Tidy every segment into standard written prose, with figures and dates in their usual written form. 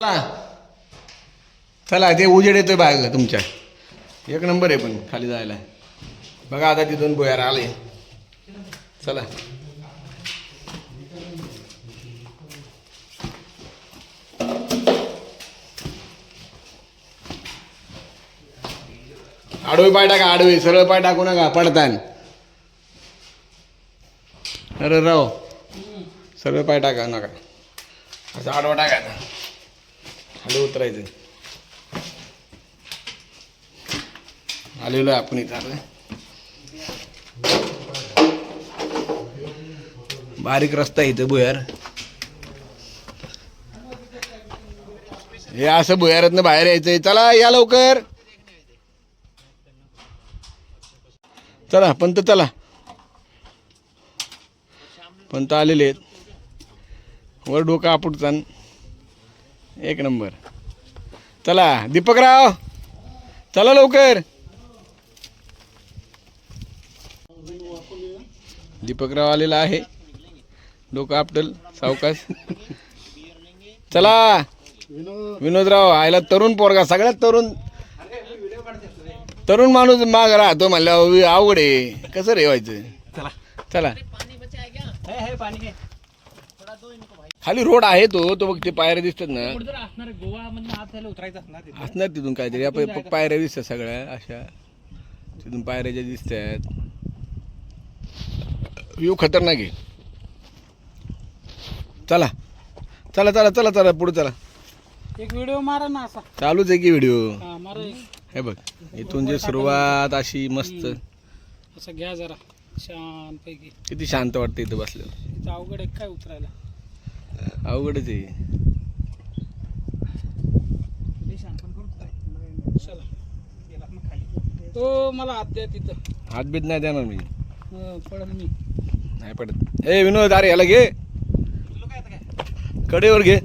चला चला ते उजेड येतोय बाहेर तुमच्या. एक नंबर आहे पण खाली जायला. बघा आता तिथून बोयार आले. चला आडवे पाय टाका, आडवे सरळ पाय टाकू नका पडतान. अरे राव सरळ पाय टाका नका, असं आडवा टाकायचा, खाली उतरायचं. आलेलो आपण इथं आलं. बारीक रस्ता आहे इथं भुयार. हे असं भुयारातनं बाहेर यायचंय. चला या लवकर. चला पंत, चला पंत आलेले आहेत. वर डोका आपटचा. एक नंबर. चला दीपकराव चला लवकर. दीपकराव आलेला आहे. डोका आपटल सावकाश. चला विनोदराव आयला तरुण पोरगा, सगळ्यात तरुण माणूस माग राहतो म्हणल्यावर अवघड आहे. कसं रे व्हायचं. चला चला खाली रोड आहे तो बघ, ते पायऱ्या दिसतात ना. असणार तिथून काहीतरी. आपण पायऱ्या दिसतात सगळ्या अशा, तिथून पायऱ्या ज्या दिसतात. व्ह्यू खतरनाक आहे. चला चला चला चला चला पुढे चला. एक व्हिडिओ मारा ना असा. चालूच आहे की व्हिडिओ. मारा हे बघ इथून जे सुरुवात अशी मस्त. असं घ्या जरा शांत पैकी. किती शांत वाटतं इथं बसलेलं. इथं अवघड आहे काय उतरायला. अवघडच आहे. चला तो मला हात द्या तिथं. हातबीत नाही देणार मी. पडल मी नाही पडत. ए विनोद अरे याला घे, कडेवर घे.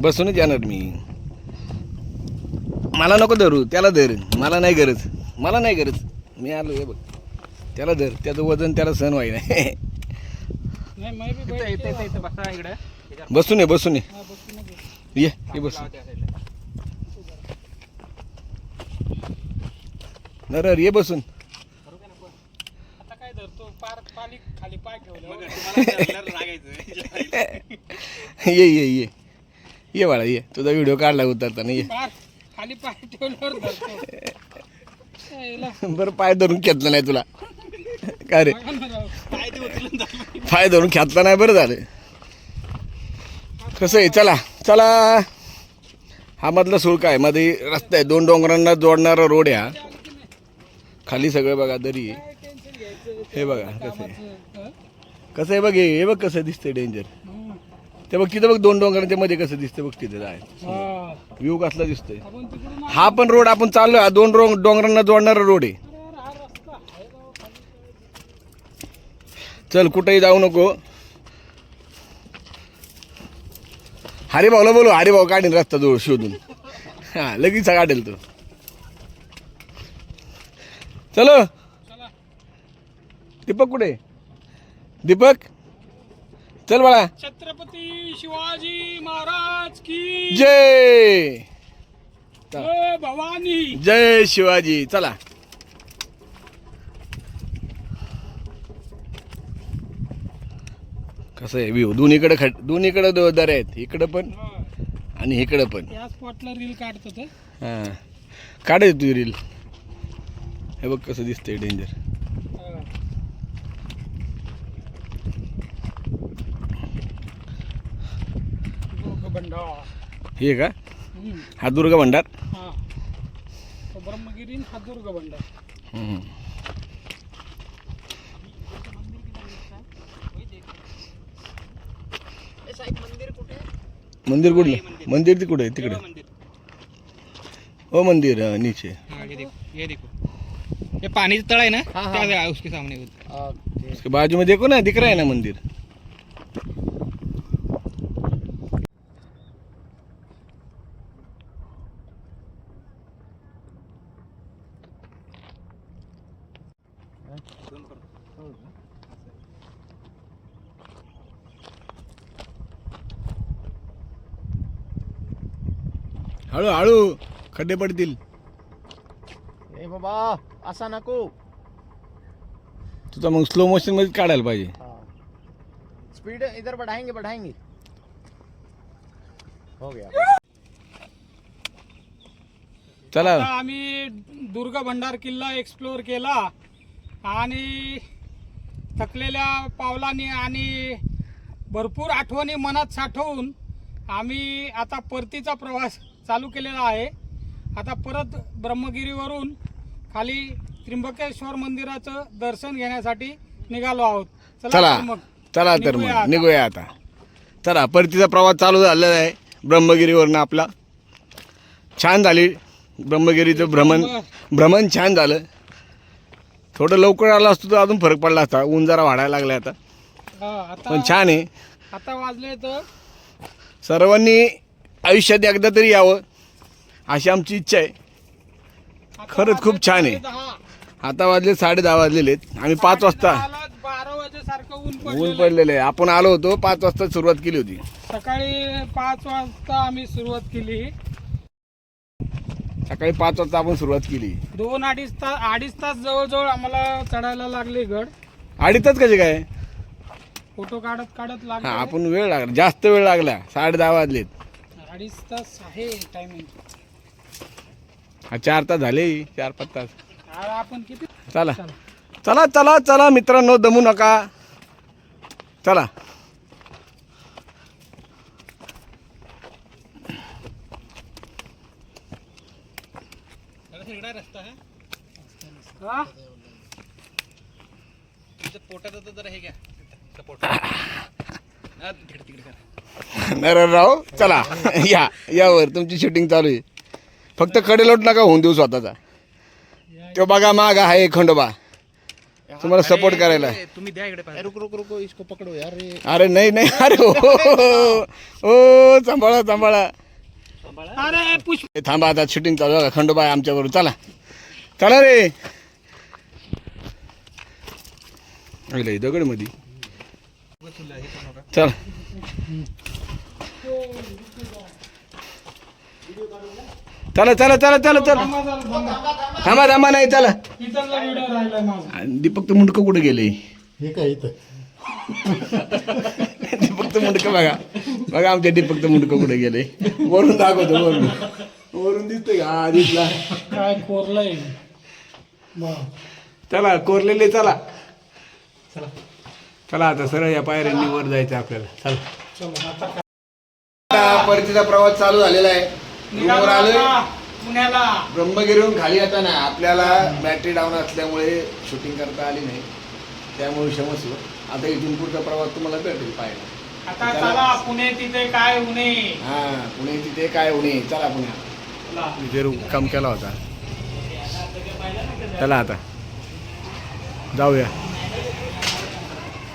बसूनच येणार मी. मला नको धरू, त्याला धर. मला नाही गरज. मी आलो हे बघ. त्याला धर, त्याचं वजन त्याला सहन व्हाय नाही. बसून ये बसून. नर ये बसून. आता काय धरतो पाली खाली पाय ठेवलं. ये बाळा ये. तुझा व्हिडिओ काढला उतरताना. ये खाली पाय ठेवल्यावर धरतो. बरं पाय धरून खेचलं नाही तुला काय रे. पाय धरून खेचला नाही, बरं झालं. कसं आहे. चला चला. हा मधला सुळका आहे, मध्ये रस्ता आहे. 2 डोंगरांना जोडणारा रोड आहे हा. खाली सगळं बघा दरी आहे. हे बघा कसं आहे बघ. हे बघ कसं दिसतंय डेंजर. ते बघ तिथं बघ 2 डोंगरांच्या मध्ये कसं दिसतंय बघ. तिथं आहे व्ह्यू कसला दिसतोय. हा पण रोड आपण चाललोय, हा 2 डोंगरांना जोडणारा रोड आहे. चल कुठेही जाऊ नको. हरिभाऊला बोलू, हरिभाऊ काढीन रस्ता जवळ शोधून. हा लगेच काढेल तो. चलो दीपक कुठे. दीपक चल बाळा. छत्रपती शिवाजी महाराज की जय. जय भवानी. जय शिवाजी. चला कसं आहे व्ह्यू. दोन्हीकडे दऱ्या आहेत. इकडं पण आणि इकडं पण. या स्पॉटला रील काढतो तर. हां काढायची तुझी रील. हे बघ कसं दिसतंय डेंजर. हे का हा दुर्गा भंडार. ब्रह्मगिरी हा दुर्गा भंडार. मंदिर कुठलं. मंदिर ती कुठे आहे. तिकडे ओ मंदिर नीचे. ये पानी तळ आहे ना, उसके सामने. उसके बाजू में देखो ना, दिख रहा है ना मंदिर. हळू हळू खड्डे पडतील. ए बाबा असा नको. तुझा मग स्लो मोशन मध्ये काढायला पाहिजे. स्पीड इधर बढ़ाएंगे बढ़ाएंगे. हो गया. चला आता आम्ही दुर्गा भंडार किल्ला एक्सप्लोअर केला आणि थकलेल्या पावलांनी आणि भरपूर आठवणी मनात साठवून आम्ही आता परतीचा प्रवास चालू केलेला आहे. आता परत ब्रह्मगिरीवरून खाली त्र्यंबकेश्वर मंदिराचं दर्शन घेण्यासाठी निघालो आहोत. चला तर मग चला तर निघूया मग आता. निघूया आता. चला परतीचा प्रवास चालू झालेला आहे ब्रह्मगिरीवरनं आपला. छान झाली ब्रह्मगिरीचं भ्रमण छान झालं. थोडं लवकर आलं असतं तर अजून फरक पडला असता. ऊन जरा वाढायला लागलं आता, आता पण छान आहे. आता वाजले तर सर्वांनी आयुष्यात एकदा तरी यावं अशी आमची इच्छा आहे. आता खरंच खूप वाजले छान आहे. 10:30. आता वाजले 10:30 वाजलेले आहेत. आम्ही 5 वाजता 12 वाजेसारखं ऊन ऊन पडलेलं आहे. पडलेलं आहे. आपण आलो होतो 5 वाजता सुरुवात केली होती. सकाळी 5 वाजता आम्ही सुरुवात केली. सकाळी 5 वाजता आपण सुरुवात केली. 2-2.5 तास जवळजवळ आम्हाला चढायला लागले गड. 2.5 तास कसे काय? फोटो काढत काढत हा लागले. आपण वेळ लागला, जास्त वेळ लागला. 10:30 वाजलेत. 2.5 तास आहे टायमिंग. हा 4 तास झाले. 4-5 तास. आपण किती चला चला. चला चला चला मित्रांनो, दमू नका. चला रस्ता आहे हा? नरराव चला या यावर तुमची शूटिंग चालू आहे. फक्त कडेलोट नका होऊन देऊ स्वतःचा. तो बघा माग आहे खंडोबा तुम्हाला सपोर्ट करायला. तुम्ही द्या इकडे. रुको रुको रुको इसको पकड़ो यार. अरे नाही नाही अरे ओ सांभाळा सांभाळा. अरे पुष्प ए, थांबा आता शूटिंग चालू आहे. खंडोबा आहे आमच्याबरोबर. चला चला रे. अरे दगड मध्ये चल. चला चला चला चला चला. थांबा थांबा नाही चला. इथला व्हिडिओ राहिलाय माझा. आणि दीपक तर मुंडकं कुठे गेले? हे काय इथं? दीपक तर मुंडकं बघा बघा आमच्या दीपक तर मुंडकं कुठे गेले. वरून दाखवतो वरून वरून दिसतंय का? हा दिसला. काय कोरलंय. चला कोरलेले चला चला आता सरळ या पायऱ्यांनी वर जायचं आपल्याला. चला चलो आता काय आता परतीचा प्रवास चालू झालेला आहे. निघालो रूमवर आलोय. आता पुण्याला. ब्रह्मगिरीहून खाली येताना आपल्याला बॅटरी डाऊन असल्यामुळे शूटिंग करता आली नाही, त्यामुळे क्षमस्व. आता इथून पुढचा प्रवास तुम्हाला भेटेल पाहायला. आता चला पुणे तिथे काय उणे. हा पुणे तिथे काय होणे. चला पुण्यात चला. इथे काम केला होता. चला आता जाऊया.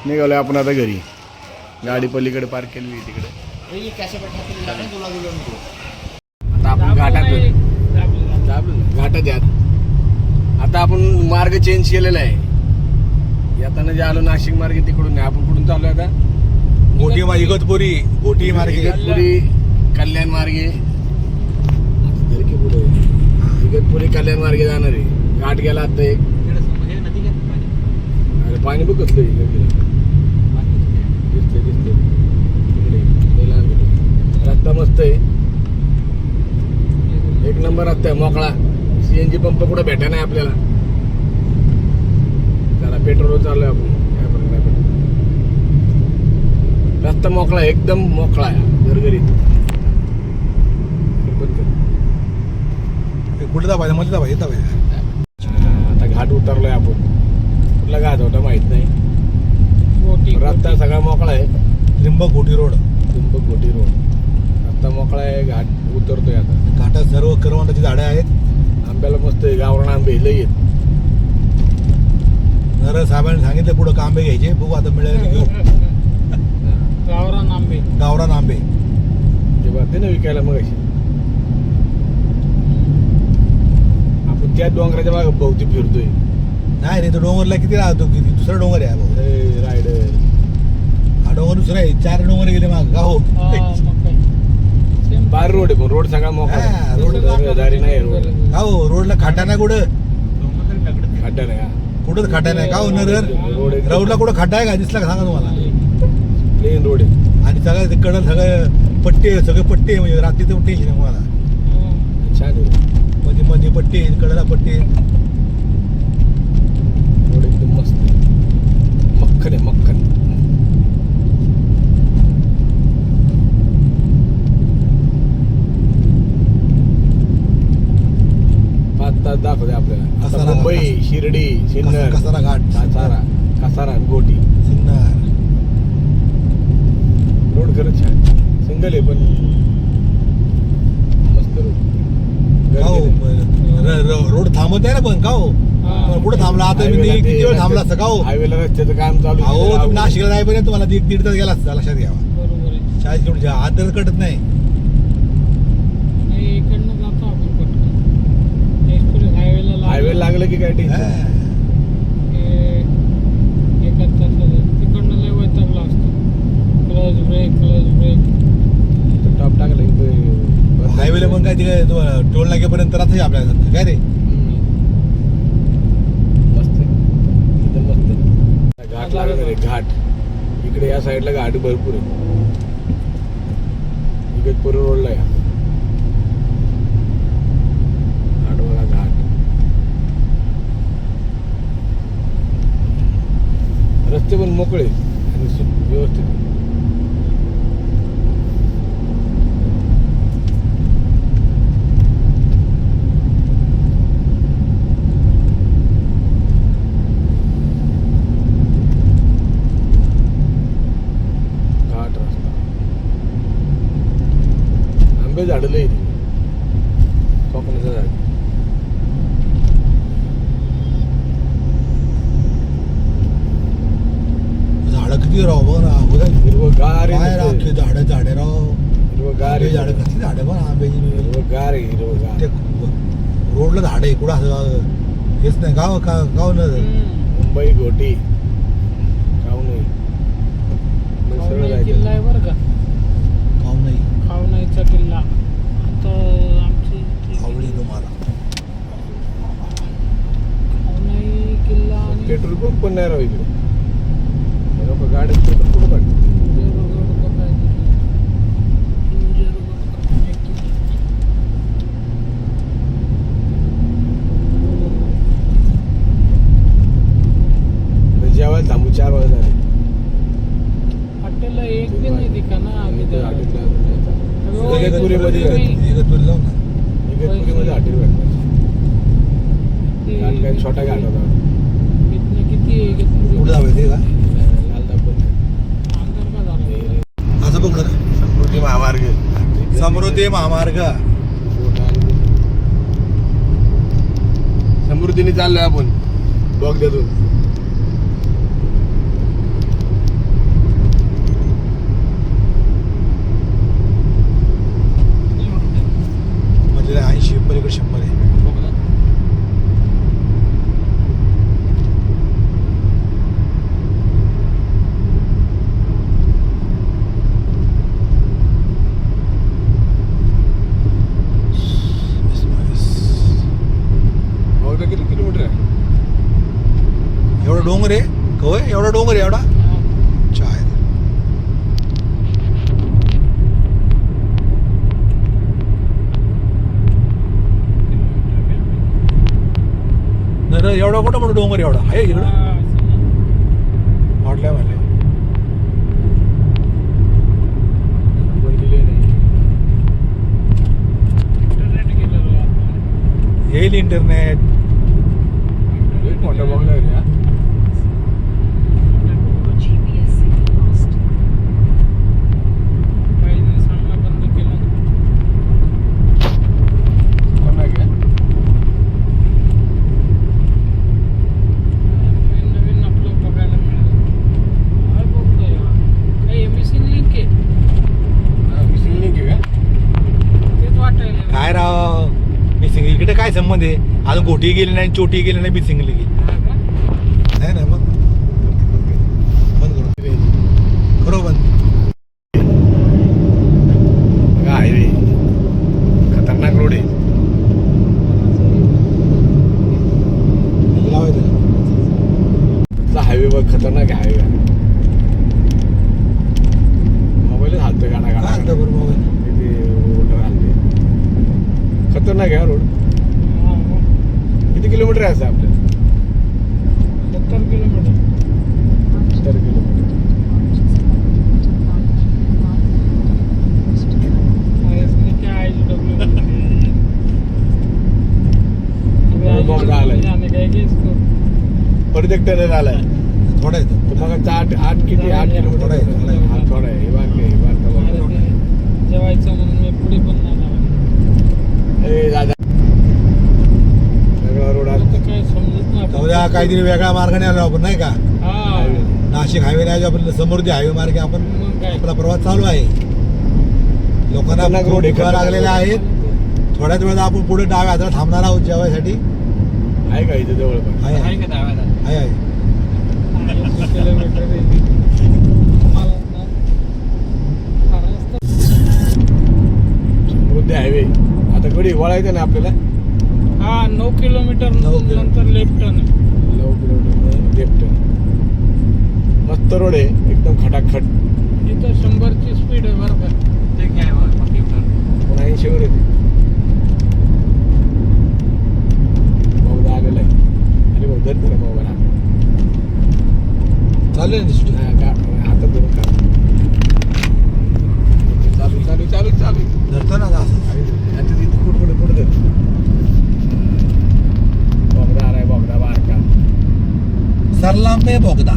निघालोय आपण आता घरी. गाडी पलीकडे पार्क केली तिकडे. ये कैसे बैठा के ले जाने दूल्हा दुल्हन को. आता आपण घाटात यात. आता आपण मार्ग चेंज केलेला आहे. येताना जे आलो नाशिक मार्गे तिकडून नाही. आपण कुठून चालू आहे आता? गोटी इगतपुरी गोटी मार्गे. इगतपुरी कल्याण मार्गे. इगतपुरी कल्याण मार्गे जाणार आहे. घाट गेला आता एक. अरे पाणी बघ कसलं दिसतंय दिसतंय. तिकडे लय लांब आहे. रस्ता मस्त आहे. एक नंबर रस्ता आहे मोकळा. CNG पंप कुठं भेटा नाही आपल्याला. चला पेट्रोल चाललोय आपण. काय फरक नाही पडत. रस्ता मोकळा आहे, एकदम मोकळा आहे. घरघरीत. कुठे दाबायचं मध्ये दाबायचं दाबायचं. आता घाट उतरलोय आपण. कुठला घाट होता माहित नाही. गोटी रस्ता सगळा मोकळा आहे. त्र्यंबक घोटी रोड. त्र्यंबक घोटी रोड. रस्ता मोकळा आहे. घाट उतरतोय आता. घाटात सर्व करवंदाची झाडे आहेत. आंब्याला मस्त आहे. गावरान आंबे लय आहेत. नर साहेबांनी सांगितलं पुढं आंबे घ्यायचे. बघू आता मिळेल घेऊ. गावरान आंबे. गावरान आंबे ते बघते ना विकायला मग अशी. आपण त्या डोंगराच्या मागे भोवती फिरतोय. नाही रे तो डोंगरला किती राहतो किती दुसरा डोंगर आहे भाऊ. रायडर. हा डोंगर दुसरा आहे. 4 डोंगर गेले माग का हो. हा, मग काय. सेम बाहेर रोड आहे पण रोड सगळा मोकळा हा, आहे. रोड दारी नाही रोड का हो रोडला खाटा नाही कुठं खड्डा नाही हा. कुठं खाटा नाही का हो नगर रोड एकदम रोडला कुठं खाटा आहे का दिसला का सांगा तुम्हाला प्लेन रोड आहे. आणि सगळं तिकडं सगळं पट्टी आहे, सगळे पट्टी आहे म्हणजे रात्रीचं टेन्शन आहे मला छान आहे मध्ये मध्ये पट्टी आहे कडेला पट्टी आहे. रोड एकदम मस्त आहे. मक्खन आहे मक्खन. पाच तास दाखवते आपल्याला आता कसारा, मुंबई शिर्डी सिन्नर कसारा घाट सातारा कसारा आणि गोटी सिन्नर रोड खरंच छान सिंगल आहे पण मस्त रोड का हो रोड थांबत आहे ना पण का हो कुठं थांबला आता मी किती वेळ थांबला असतं का हो हायवेला रस्त्याचं काम चालू आहे. अहो तुम्ही नाशिकला जाईपर्यंत तुम्हाला दीड तास गेला असता लक्षात घ्यावा बरोबर आहे 40 किलोमीटर आदर कटत नाही नाही इकडनं जातो आपण पटकन एक्सप्रेस हायवेला हायवे लागलं की काय टेन्शन हा. एकाच तासाचं तिकडनं लय वैतागला असतो क्लच ब्रेक टॉप टाकलं की हायवेला पण काय ते टोल नाक्यापर्यंत राहते आपल्याला काय रे मस्त आहे. एकदम मस्त आहे. घाट लागणार आहे घाट इकडे या साईडला घाट भरपूर आहे इगतपुरी रोडला या घाट बघा घाट रस्ते पण मोकळे आणि व्यवस्थित आहे. घाट रस्ता आंबे झाडलं आहे कोकणाचं झाड झाडं किती राव बघ ना बघा हिरवगार आहे काय राव नुसतं. ते झाडं राव हिरवगार आंबे आहे झाडं कसली झाडं बघ आंब्याची हिरवगार आहे हिरवगार ते रोडला झाड आहे कुठं असं हेच नाही गाव गाव न मुंबई घोटी काहून नाही मग सरळ किल्ला जायचं आहे बरं का गाव नाही खावनाईचा किल्ला आता आमची आवडी तुम्हाला खावनाई किल्ला आणि पेट्रोल पंप पण नाही राव इकडे हे लोक गाड्यात पेट्रोल कुठं काढतात इंजरगड का काय तिथे. इंजरगड का काय किल्ला. जेवायला थांबू 4 वाजता झाले हॉटेलला एक भी नाही दिखा ना आम्ही इथं तर हॉटेलला अजून जायचं. अरे इगतपुरीमध्ये इगतपुरी लाव ना इगतपुरीमध्ये हॉटेल भेटणार घाट काय छोटा घाट होता इथनं किती आहे इगतपुरी? कुठं जावं ते का लाल दाबून अंतर का झाला असं बघ ना समृद्धी महामार्ग समृद्धी महामार्ग समृद्धीने चाललोय आपण बोगद्यातून म्हणजे 80 पलीकडे 100 आहे बोगदा किती किलोमीटर आहे एवढा डोंगर आहे कवय एवढा डोंगर आहे एवढा चाय नाही एवढा कुठं मोठा डोंगर एवढा आहे इकडं वाटलंय म्हणले पण दिले नाही इंटरनेट गेलेलो आता. येईल इंटरनेट एक मोठा बोगदा आहे रे हा. बाईने सांगणं बंद केलं. कोण आहे का? नवीन आपलं बघायला मिळालं. काय बघतोय हा? काय मिसिंग लिंक आहे हा, missing link आहे का? तेच वाटायला काय राव मिसिंग इकडे काय संबंध आहे अजून गोटी गेली नाही चोटी गेली नाही मिसिंगली गेली हा का? नाही ना मग बंद करू करू बंद बघा हायवे जबरदस्त टनल आलाय. थोडा येतो तर मग 8 किती 8 किलोमीटर थोडा आहे, थोडा आहे. हा, थोडा आहे. हे बारकं आहे, बारकं बारकं. जेवायचं म्हणून मी पुढे पण नाही लावली. ए दादा वेगळा रोड आता असतो. काय समजत नाही. जाऊया काहीतरी वेगळ्या मार्गाने आलो आपण नाही का. हा नाशिक हायवे नाही आपण समृद्धी हायवे मार्गे आपण मग काय आपला प्रवास चालू आहे. लोकांना खतरनाक रोड आहे, भूका लागलेल्या आहेत. थोड्याच वेळात आपण पुढे डाव्या हाताला थांबणार आहोत जेवायसाठी. आहे का इथे जवळपास? आहे आहे आहे का दाव्याला आहे. 1 किलोमीटर आहे. मला ना महाराष्ट्र समृद्धी हायवे आता कधी वळायचं ना आपल्याला. हा 9 किलोमीटर 9 किलोमीटर. नंतर लेफ्ट टर्न आहे. 9 किलोमीटर लेफ्ट. मस्त रोड आहे एकदम खटाखट. इथं 100ची स्पीड आहे बरं का. ते काय पण 80 वर येते. बहुधा आलेला आहे. अरे भाऊ धर तर मोबाईल हातात. चालेल ना दिसतो. हातात धरून का चालू चालू चालू चालू. धरतो ना असं. आता तिथे पुढे पुढे पुढे धर. बोगदा आलाय बोगदा बारका. सरला पे बोगदा.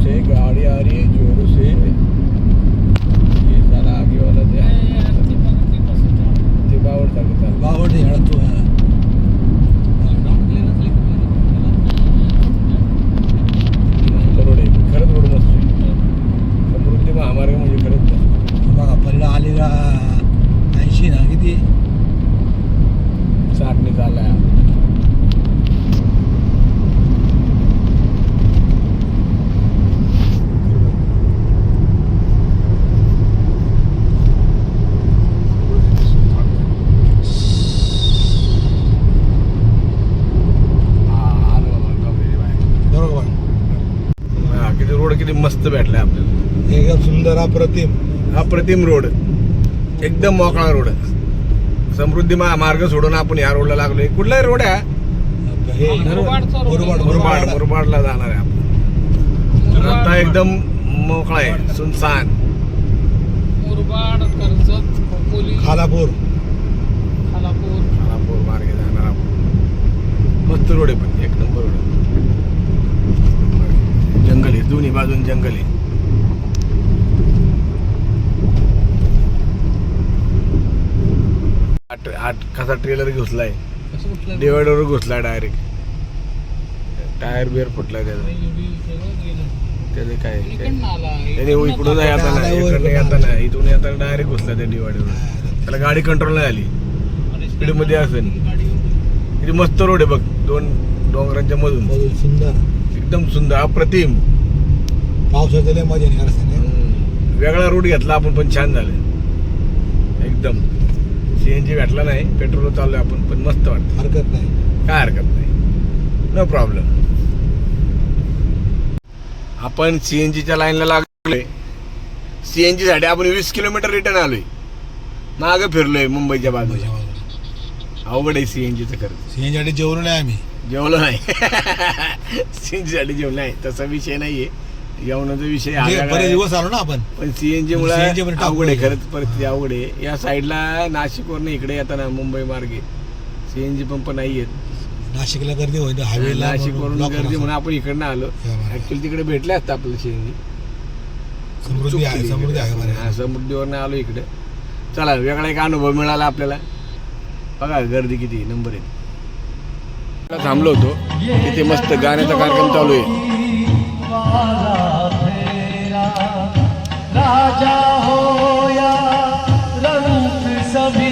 से गाड़ी आ रही है जोरों से. ये सारा आगे वाला ते बावड चालू. बावडी हळतो. रोड आहे खरंच रोड मस्त आहे. समृद्धी महामार्ग म्हणजे खरंच मस्त. बघा पहिला आलेला 80 ना किती 60 ने चाललाय. बरोबर. किती रोड किती मस्त भेटलाय आपल्याला. एकदम सुंदर अप्रतिम. अप्रतिम रोड एकदम मोकळा रोड. समृद्धी महामार्ग सोडून आपण या रोडला लागलोय. कुठलाही रोड आहे हे मुरबाडचा रोड. मुरबाड मुरबाडला जाणार आहे आपण. रस्ता एकदम मोकळा आहे सुनसान. मुरबाड कर्जत खोपोली खालापूर. खालापूर खानापूर मार्गे जाणार आपण. मस्त रोड आहे पण एक नंबर रोड आहे. जंगल आहे दोन्ही बाजून जंगल आहे. कसा ट्रेलर घुसलाय डिवायडर घुसला डायरेक्ट. टायर बिअर फुटलाय त्याचा. त्याने काय त्याने इकडून येताना इकडनं येताना इथून येताना डायरेक्ट घुसला त्या डिवायडर. त्याला गाडी कंट्रोल नाही आली. स्पीड मध्ये असेल. किती मस्त रोड आहे बघ. 2 डोंगरांच्या मधून सुंदर एकदम सुंदर अप्रतिम. पावसाचं लय मजा नाही रस्त्याने. वेगळा रूट घेतला आपण पण छान झालं एकदम. सीएनजी भेटला नाही पेट्रोल चाललोय आपण पण मस्त वाटतं. हरकत नाही. काय हरकत नाही. No problem. आपण सीएनजीच्या लाईनला लागलोय. सीएनजी साठी आपण 20 किलोमीटर रिटर्न आलोय. मागं फिरलोय मुंबईच्या बाजूला. अवघड आहे सीएनजीचं खरं. सीएनजी जेवलो नाही आम्ही. जेवलो नाही. सीएनजी साठी जेवलो नाही तसा विषय नाहीये. जेवणाचा विषय हा बरेच वेगळा आहे. दिवस आलो ना आपण. पण सीएनजी CNG मुळे वर अवघड आहे टाकून खरंच. परिस्थिती अवघड आहे. या साईडला नाशिकवरनं इकडे येताना मुंबई मार्गे सीएनजी पंप नाही आहेत. नाशिकला गर्दी होईल हायवेला. नाशिकवरून गर्दी म्हणून आपण इकडनं आलो. हा. ऍक्च्युअली तिकडे भेटले असतं आपलं सीएनजी. समृद्धी आहे. समृद्धी आहे. समृद्धीवरनं आलो इकडे. चला वेगळा एक अनुभव मिळाला आपल्याला. बघा गर्दी किती नंबर आहे. थांबलो होतो तिथे मस्त गाण्याचा कार्यक्रम चालू आहे. राजा हो या रंग सभी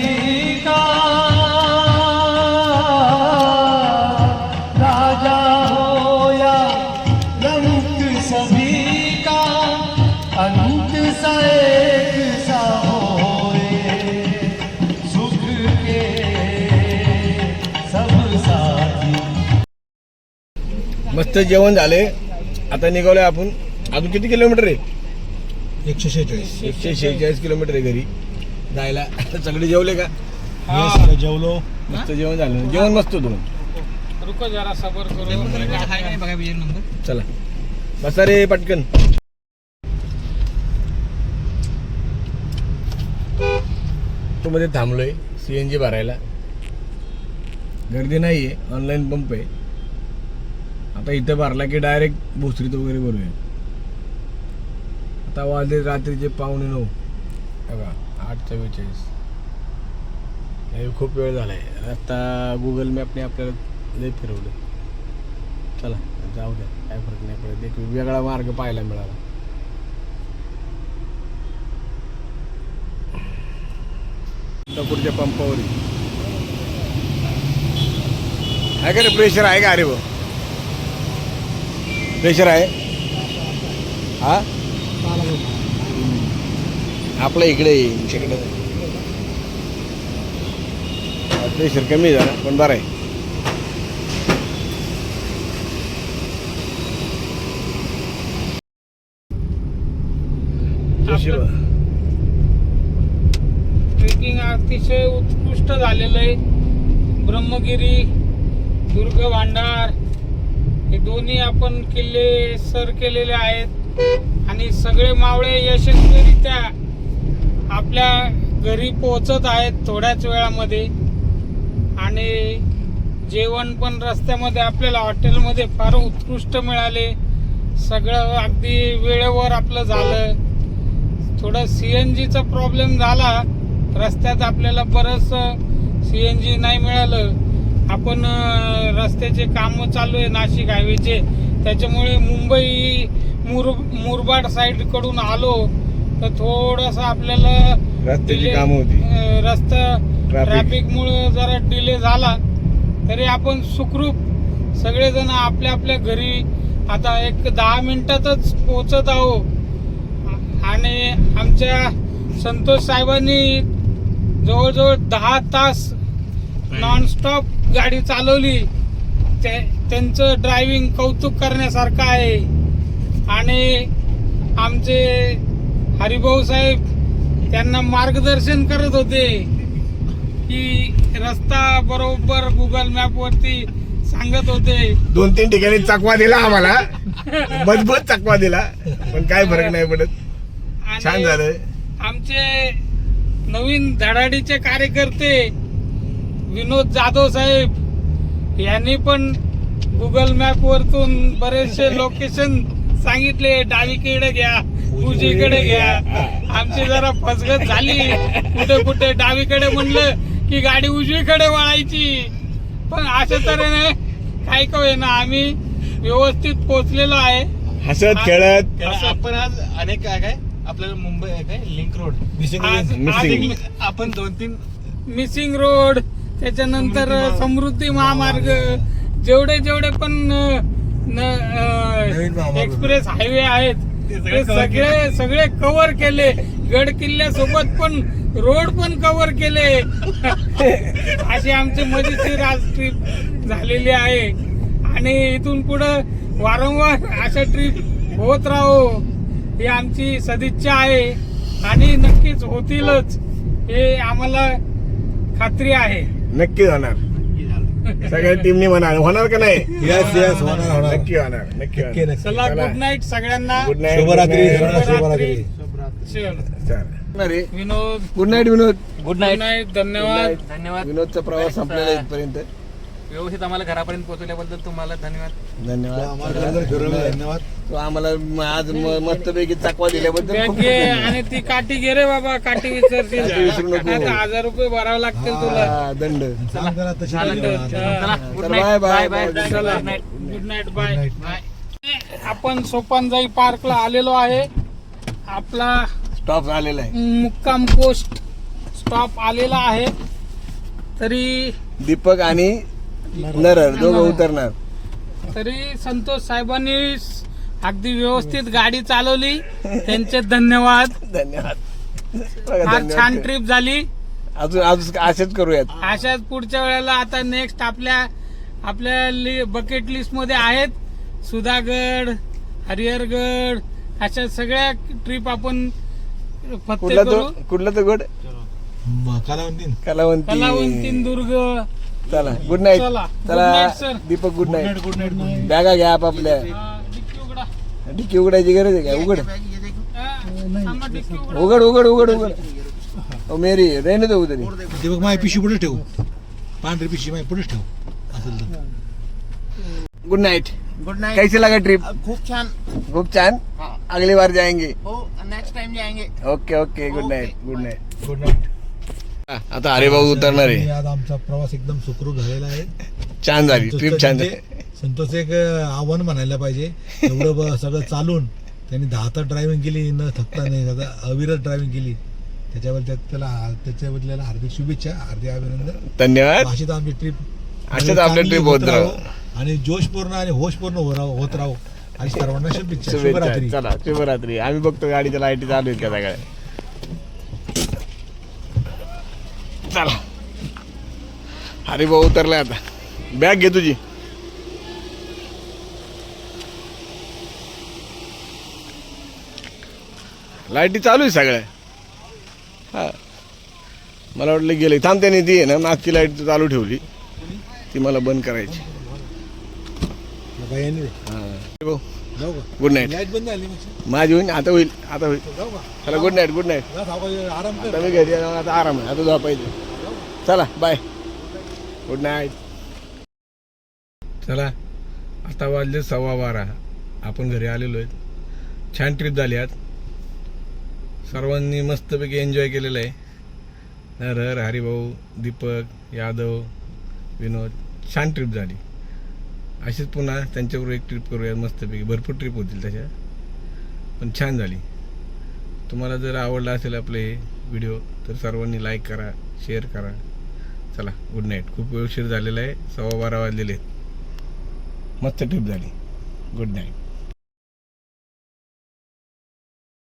का, राजा हो या रंग सभी का, अंत सा एक सा होए, सुख के सब साथी. मस्त जेवण झाले. आता निघालोय आपण. अजून किती किलोमीटर आहे? 146. 146 किलोमीटर आहे घरी जायला. सगळे जेवले का? सगळं जेवलो. मस्त जेवण झालं. जेवण मस्त होतं. रुको जरा सबर करो. चला बसा रे पटकन. मध्ये थांबलोय CNG भरायला. गर्दी नाही आहे, ऑनलाईन पंप आहे. आता इथं भरला की डायरेक्ट भोसरीत वगैरे भरूया. आता वाजले रात्रीचे 8:45 बघा 8:44. हे खूप वेळ झालाय. आता गुगल मॅपने आपल्याला लय फिरवलं. चला जाऊ द्या, काय फरक नाही पडत. एक वेगळा मार्ग पाहायला मिळाला. पुढच्या पंपावर आहे का रे? प्रेशर आहे का? अरे भाऊ प्रेशर आहे. हा आपल्या इकडे प्रेशर कमी झाला पण बरं आहे. ट्रेकिंग अतिशय उत्कृष्ट झालेलं आहे. ब्रह्मगिरी, दुर्ग भांडार हे दोन्ही आपण किल्ले सर केलेले आहेत आणि सगळे मावळे यशस्वीरित्या आपल्या घरी पोहोचत आहेत थोड्याच वेळामध्ये. आणि जेवण पण रस्त्यामध्ये आपल्याला हॉटेलमध्ये फार उत्कृष्ट मिळाले. सगळं अगदी वेळेवर आपलं झालं. थोडं CNGचा प्रॉब्लेम झाला रस्त्यात, आपल्याला बरंच CNG नाही मिळालं. आपण रस्त्याचे कामं चालू आहे नाशिक हायवेचे, त्याच्यामुळे मुंबई मुरबाड साईड कडून आलो तर थोडंसं आपल्याला रस्त्याची कामं होती. रस्ता ट्रॅफिकमुळे जरा डिले झाला. तरी आपण सुखरूप सगळेजण आपल्या आपल्या घरी आता एक 10 मिनिटातच पोहोचत आहोत. आणि आमच्या संतोष साहेबांनी जवळजवळ 10 तास नॉनस्टॉप गाडी चालवली. त्यांचं ड्रायव्हिंग कौतुक करण्यासारखं आहे. आणि आमचे हरिभाऊ साहेब त्यांना मार्गदर्शन करत होते की रस्ता बरोबर गुगल मॅप वरती सांगत होते. 2-3 ठिकाणी चकवा दिला आम्हाला, मजबूत चकवा दिला, पण काय फरक नाही पडत. छान झालं. आमचे नवीन धडाडीचे कार्यकर्ते विनोद जाधव साहेब यांनी पण गुगल मॅप वरतून बरेचसे लोकेशन सांगितले. डावीकडे घ्या, उजवीकडे घ्या. आमची जरा फसगत झाली. कुठे कुठे डावीकडे म्हणलं की गाडी उजवीकडे वळायची. पण अशा तऱ्हेने काही का होईना आम्ही व्यवस्थित पोहोचलेलो आहे. हसत खेळत. आपण आज अनेक काय आपल्याला मुंबई काय लिंक रोड आपण 2-3 मिसिंग रोड, त्याच्यानंतर समृद्धी महामार्ग, जेवढे पण एक्सप्रेस हायवे आहेत ते सगळे कव्हर केले. गड किल्ल्यासोबत पण रोड पण कव्हर केले. अशी आमची मजेशीर आज ट्रिप झालेली आहे. आणि इथून पुढं वारंवार अशा ट्रिप होत राहो ही आमची सदिच्छा आहे. आणि नक्कीच होतीलच हे आम्हाला खात्री आहे. नक्की होणार. सगळ्या टीमने होणार का नाही? यस होणार. नक्की होणार. नक्की होणार. चला, गुड नाईट सगळ्यांना. Good night. शुभरात्री. Vinod, good night Vinod. Good night. धन्यवाद. विनोदचा प्रवास संपलेला इथपर्यंत. व्यवस्थित आम्हाला घरापर्यंत पोहोचवल्याबद्दल तुम्हाला धन्यवाद. धन्यवाद. तो आम्हाला आज मस्तपैकी चकवा दिल्याबद्दल बॅग खूप घे धन्यवाद. आणि ती काठी घे रे बाबा. काठी विसरशील. काठी विसरू नको. आता 1000 रुपये भरावे लागतील तुला. हा, दंड. चला good bye bye bye bye. चला, गुड नाईट. बाय. आपण सोपानजाई पार्कला आलेलो आहे. आपला स्टॉप झालेला आहे. मुक्काम पोस्ट स्टॉप आलेला आहे. तरी दीपक आणि नरहर दोघं उतरणार. तरी संतोष साहेबांनी अगदी व्यवस्थित गाडी चालवली. त्यांचे धन्यवाद. धन्यवाद. फार छान ट्रिप झाली. अजून असेच करूयात. अशाच पुढच्या वेळेला आता नेक्स्ट आपल्या बकेट लिस्ट मध्ये आहेत सुधागड, हरिहरगड, अशा सगळ्या ट्रिप आपण फत्ते करू. कुठला तो गड? कलावंती. कलावंतीन दुर्ग. चला गुड नाईट. चला, चला good night, sir. Deepak good night. बॅगा घ्या आपापल्या. डिक्की उघडा. डिक्की उघडायची गरज आहे का? उघड थांबा, डिक्की उघडा. उघड उघड उघड उघड. ओ मेरी रहने दो उधर ही. ते बघ माझी पिशी पुढे ठेवू, पांढरी पिशी माझी पुढेच ठेवू असेल तर. Good Knight. Good Knight. कैसे लगा ट्रिप? खूप छान. खूप छान. हाँ. अगली बार जाएंगे. हो नेक्स्ट टाइम जाएंगे. Okay okay good Knight good Knight. Good night. आता हरिभाऊ उतरणार आहे. आज आमचा प्रवास एकदम सुखरूप झालेला आहे. छान झाली ट्रिप छान झाली. संतोष एक आव्हान म्हणायला पाहिजे, एवढं सगळं चालून त्यांनी 10 तास ड्रायव्हिंग केली, न थकता नाही, अविरत ड्रायव्हिंग केली. त्याच्याबद्दल हार्दिक शुभेच्छा, हार्दिक अभिनंदन. धन्यवाद. अशीच आमची ट्रिप अशाच आपली ट्रिप होत राहू आणि जोशपूर्ण आणि होशपूर्ण होत राहू आणि सर्वांना शुभेच्छा. शुभेच्छा. शुभरात्री. चला शुभरात्री. आम्ही बघतो गाडीच्या लाईटी चालू आहेत का सगळ्या. चला हरिभाऊ उतरलाय आता. बॅग घे तुझी. लाईटी चालू आहे सगळ्या. हा मला वाटलं गेले. थांब त्याने ती आहे ना मागची लाईट चालू ठेवली, ती मला बंद करायची. बाई, यांनी हा भाऊ जाऊ का? Good night. लाईट बंद झाली मग माझी होईल आता होईल आता होईल. जाऊ का? चला गुड नाईट गुड नाईट. जा सावकाश, आराम कर. आता मी घरी येणार, आता आराम आहे. आता जा पाहिजे. चला बाय गुड नाईट. चला आता वाजले 12:15. आपण घरी आलेलो आहेत. छान ट्रिप झाली आज. सर्वांनी मस्तपैकी एन्जॉय केलेलं आहे. नरहर, हरिभाऊ, दीपक, यादव, विनोद. छान ट्रिप झाली. अशीच पुन्हा त्यांच्याबरोबर एक ट्रिप करूया मस्तपैकी. भरपूर ट्रिप होतील त्याच्या, पण छान झाली. तुम्हाला जर आवडला असेल आपले व्हिडिओ तर सर्वांनी लाईक करा, शेअर करा. चला गुड नाईट. खूप उशीर झालेला आहे. 12:15 वाजलेले आहेत. मस्त ट्रिप झाली. Good night.